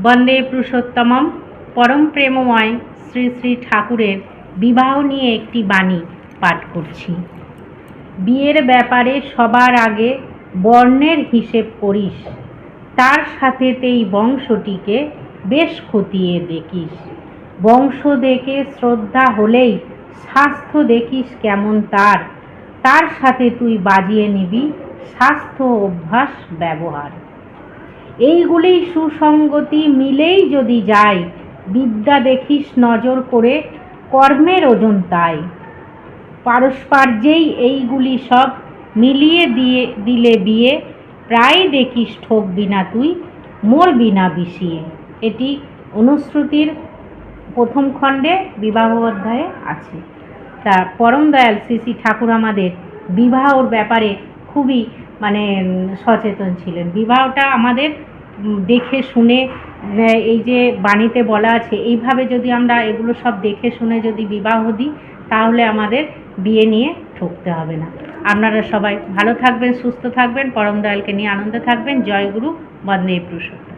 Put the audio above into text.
বন্দে পুরুষোত্তমম পরম প্রেমময় শ্রী শ্রী ঠাকুরের বিবাহ নিয়ে একটি বাণী পাঠ করছি। বিয়ের ব্যাপারে সবার আগে বর্ণের হিসেব করিস, তার সাথেতেই বংশটিকে বেশ খতিয়ে দেখিস। বংশ দেখে শ্রদ্ধা হলেই স্বাস্থ্য দেখিস কেমন তার, তার সাথে তুই বাজিয়ে নিবি স্বাস্থ্য অভ্যাস ব্যবহার। এইগুলি সুসঙ্গতি মিলেই যদি যায়, বিদ্যা দেখিস নজর করে কর্মের ওজন তাই। পারস্পর্যেই এইগুলি সব মিলিয়ে দিলে বিয়ে, প্রায় দেখিস ঠকবি না তুই, মরবি না বিষিয়ে। এটি অনুশ্রুতির প্রথম খণ্ডে বিবাহ অধ্যায়ে আছে। তা পরম দয়াল শ্রী শ্রী ঠাকুর আমাদের বিবাহর ব্যাপারে খুবই সচেতন ছিলেন। বিবাহটা আমাদের দেখে শুনে, এই যে বাণীতে বলা আছে, এইভাবে যদি আমরা এগুলো সব দেখে শুনে যদি বিবাহ দিই, তাহলে আমাদের বিয়ে নিয়ে ঠকতে হবে না। আপনারা সবাই ভালো থাকবেন, সুস্থ থাকবেন, পরম দয়ালকে নিয়ে আনন্দে থাকবেন। জয় গুরু, বন্দে পুরুষোত্তম।